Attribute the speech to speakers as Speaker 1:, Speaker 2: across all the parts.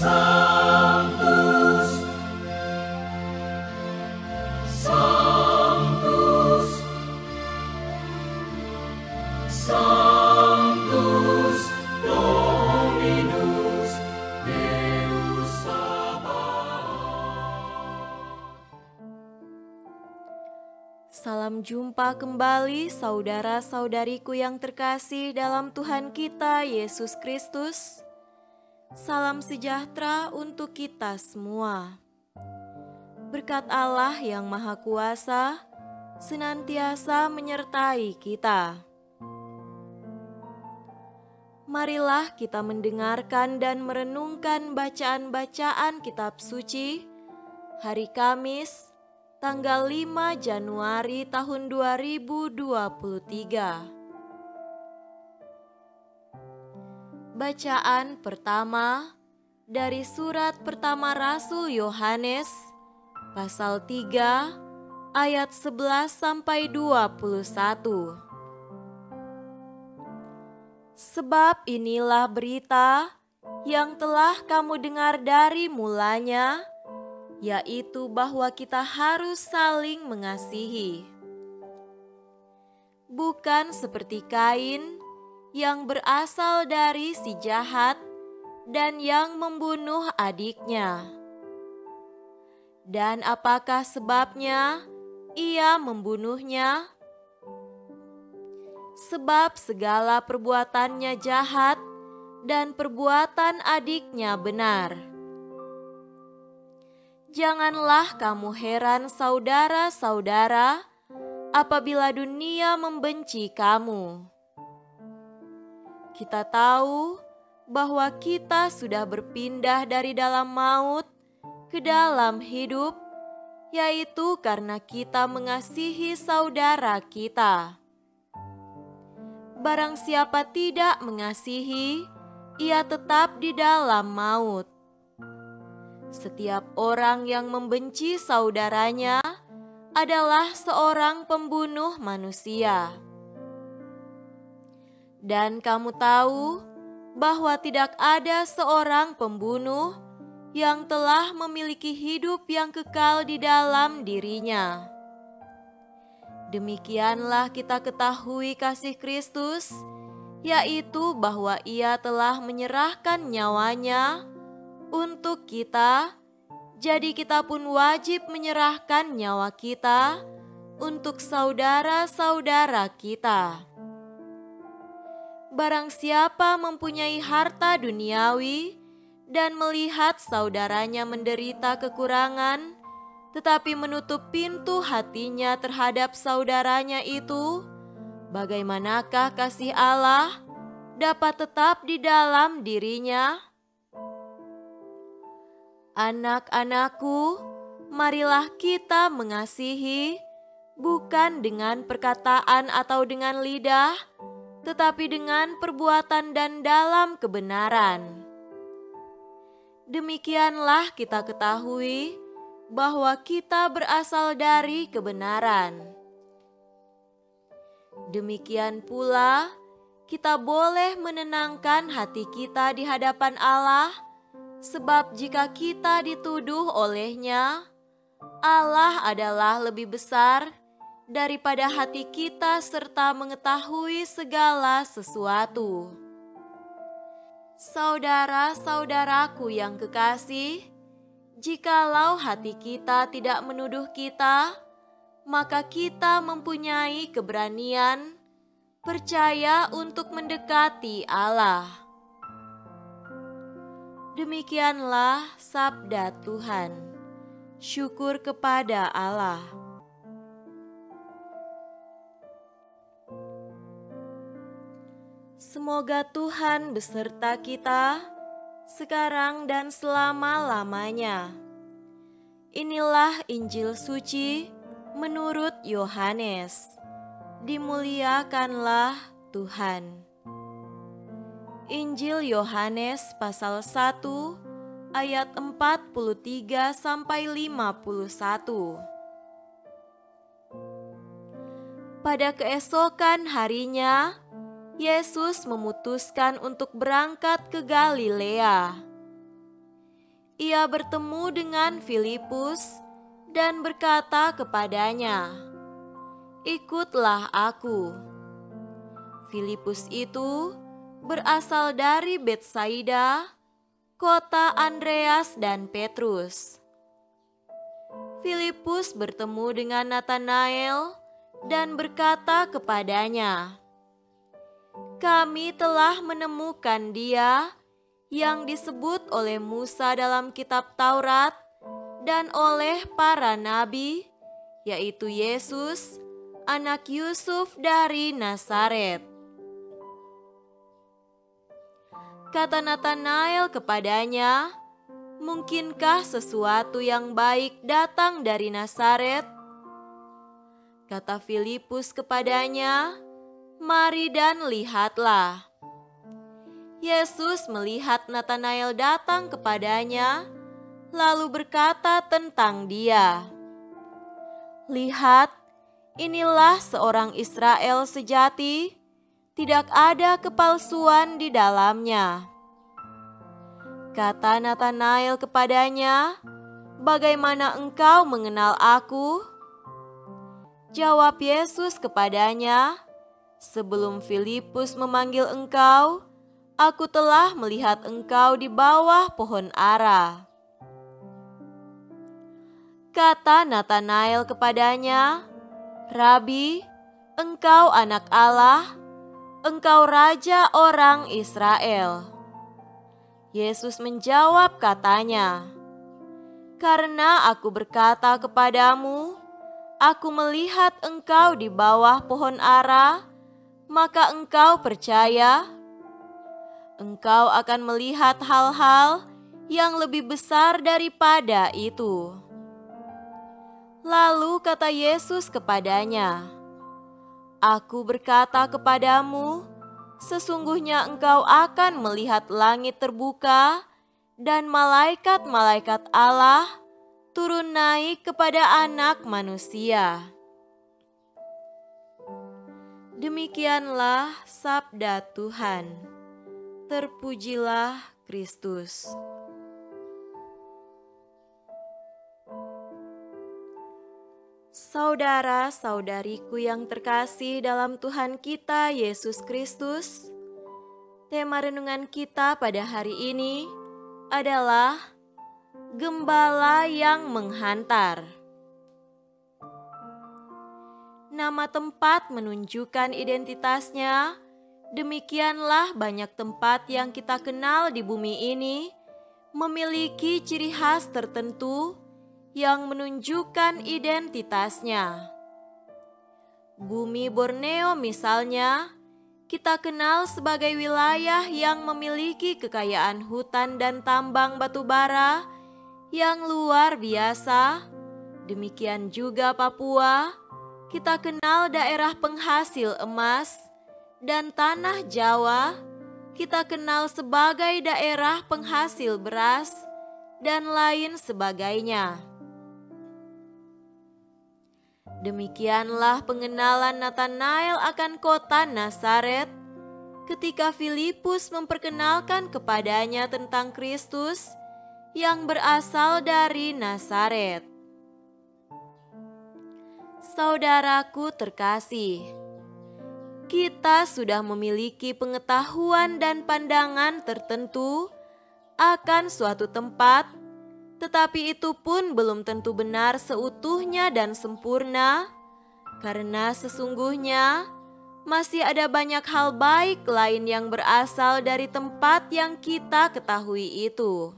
Speaker 1: Sanctus, Sanctus, Sanctus Dominus Deus Sabaoth.
Speaker 2: Salam jumpa kembali saudara-saudariku yang terkasih dalam Tuhan kita Yesus Kristus. Salam sejahtera untuk kita semua. Berkat Allah yang Maha Kuasa senantiasa menyertai kita. Marilah kita mendengarkan dan merenungkan bacaan-bacaan kitab suci hari Kamis, tanggal 5 Januari tahun 2023. Bacaan pertama dari surat pertama Rasul Yohanes, pasal 3, ayat 11 sampai 21. Sebab inilah berita yang telah kamu dengar dari mulanya, yaitu bahwa kita harus saling mengasihi. Bukan seperti Kain yang berasal dari si jahat dan yang membunuh adiknya. Dan apakah sebabnya ia membunuhnya? Sebab segala perbuatannya jahat dan perbuatan adiknya benar. Janganlah kamu heran saudara-saudara apabila dunia membenci kamu. Kita tahu bahwa kita sudah berpindah dari dalam maut ke dalam hidup, yaitu karena kita mengasihi saudara kita. Barang siapa tidak mengasihi, ia tetap di dalam maut. Setiap orang yang membenci saudaranya adalah seorang pembunuh manusia. Dan kamu tahu bahwa tidak ada seorang pembunuh yang telah memiliki hidup yang kekal di dalam dirinya. Demikianlah kita ketahui kasih Kristus, yaitu bahwa Ia telah menyerahkan nyawanya untuk kita, jadi kita pun wajib menyerahkan nyawa kita untuk saudara-saudara kita. Barang siapa mempunyai harta duniawi dan melihat saudaranya menderita kekurangan, tetapi menutup pintu hatinya terhadap saudaranya itu, bagaimanakah kasih Allah dapat tetap di dalam dirinya? Anak-anakku, marilah kita mengasihi, bukan dengan perkataan atau dengan lidah, tetapi dengan perbuatan dan dalam kebenaran. Demikianlah kita ketahui bahwa kita berasal dari kebenaran. Demikian pula, kita boleh menenangkan hati kita di hadapan Allah, sebab jika kita dituduh olehnya, Allah adalah lebih besar daripada hati kita serta mengetahui segala sesuatu. Saudara-saudaraku yang kekasih, jikalau hati kita tidak menuduh kita, maka kita mempunyai keberanian percaya untuk mendekati Allah. Demikianlah sabda Tuhan. Syukur kepada Allah. Semoga Tuhan beserta kita sekarang dan selama-lamanya. Inilah Injil suci menurut Yohanes. Dimuliakanlah Tuhan. Injil Yohanes pasal 1 ayat 43 sampai 51. Pada keesokan harinya, Yesus memutuskan untuk berangkat ke Galilea. ia bertemu dengan Filipus dan berkata kepadanya, "Ikutlah aku." Filipus itu berasal dari Betsaida, kota Andreas dan Petrus. Filipus bertemu dengan Natanael dan berkata kepadanya, "Kami telah menemukan Dia yang disebut oleh Musa dalam kitab Taurat dan oleh para nabi, yaitu Yesus, anak Yusuf dari Nazaret." Kata Natanael kepadanya, "Mungkinkah sesuatu yang baik datang dari Nazaret?" Kata Filipus kepadanya, "Mari dan lihatlah." Yesus melihat Natanael datang kepadanya, lalu berkata tentang dia, "Lihat, inilah seorang Israel sejati, tidak ada kepalsuan di dalamnya." Kata Natanael kepadanya, "Bagaimana engkau mengenal aku?" Jawab Yesus kepadanya, "Sebelum Filipus memanggil engkau, aku telah melihat engkau di bawah pohon ara." Kata Natanael kepadanya, "Rabi, engkau anak Allah, engkau raja orang Israel." Yesus menjawab katanya, "Karena aku berkata kepadamu, aku melihat engkau di bawah pohon ara, maka engkau percaya? Engkau akan melihat hal-hal yang lebih besar daripada itu." Lalu kata Yesus kepadanya, "Aku berkata kepadamu, sesungguhnya engkau akan melihat langit terbuka dan malaikat-malaikat Allah turun naik kepada Anak Manusia." Demikianlah sabda Tuhan. Terpujilah Kristus. Saudara-saudariku yang terkasih dalam Tuhan kita Yesus Kristus, tema renungan kita pada hari ini adalah Gembala yang Menghantar. Nama tempat menunjukkan identitasnya, demikianlah banyak tempat yang kita kenal di bumi ini memiliki ciri khas tertentu yang menunjukkan identitasnya. Bumi Borneo misalnya, kita kenal sebagai wilayah yang memiliki kekayaan hutan dan tambang batu bara yang luar biasa. Demikian juga Papua, kita kenal daerah penghasil emas, dan tanah Jawa kita kenal sebagai daerah penghasil beras, dan lain sebagainya. Demikianlah pengenalan Natanael akan kota Nazaret ketika Filipus memperkenalkan kepadanya tentang Kristus yang berasal dari Nazaret. Saudaraku terkasih, kita sudah memiliki pengetahuan dan pandangan tertentu akan suatu tempat, tetapi itu pun belum tentu benar seutuhnya dan sempurna, karena sesungguhnya masih ada banyak hal baik lain yang berasal dari tempat yang kita ketahui itu.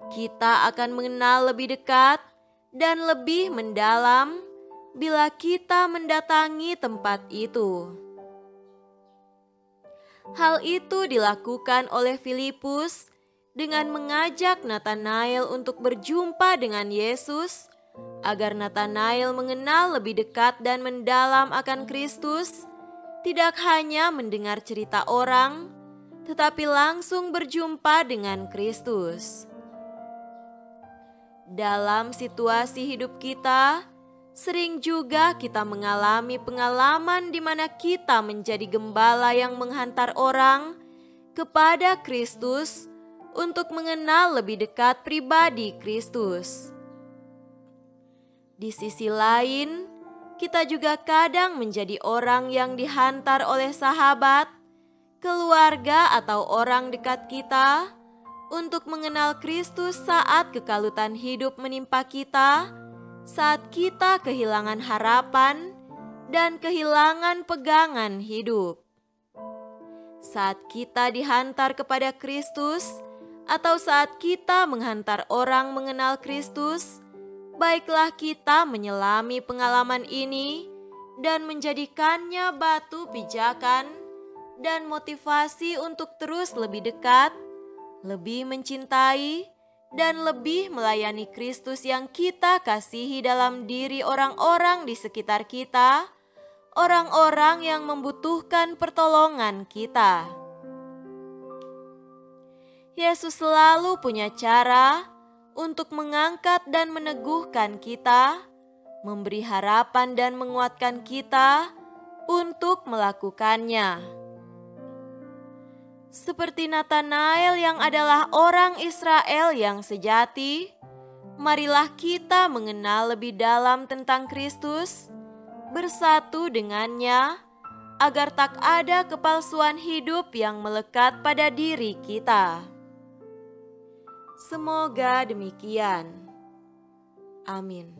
Speaker 2: Kita akan mengenal lebih dekat dan lebih mendalam bila kita mendatangi tempat itu. Hal itu dilakukan oleh Filipus dengan mengajak Natanael untuk berjumpa dengan Yesus, agar Natanael mengenal lebih dekat dan mendalam akan Kristus, tidak hanya mendengar cerita orang, tetapi langsung berjumpa dengan Kristus. Dalam situasi hidup kita, sering juga kita mengalami pengalaman di mana kita menjadi gembala yang menghantar orang kepada Kristus untuk mengenal lebih dekat pribadi Kristus. Di sisi lain, kita juga kadang menjadi orang yang dihantar oleh sahabat, keluarga, atau orang dekat kita untuk mengenal Kristus saat kekalutan hidup menimpa kita, saat kita kehilangan harapan dan kehilangan pegangan hidup. Saat kita dihantar kepada Kristus, atau saat kita menghantar orang mengenal Kristus, baiklah kita menyelami pengalaman ini dan menjadikannya batu pijakan dan motivasi untuk terus lebih dekat, lebih mencintai, dan lebih melayani Kristus yang kita kasihi dalam diri orang-orang di sekitar kita, orang-orang yang membutuhkan pertolongan kita. Yesus selalu punya cara untuk mengangkat dan meneguhkan kita, memberi harapan dan menguatkan kita untuk melakukannya. Seperti Natanael yang adalah orang Israel yang sejati, marilah kita mengenal lebih dalam tentang Kristus, bersatu dengannya, agar tak ada kepalsuan hidup yang melekat pada diri kita. Semoga demikian. Amin.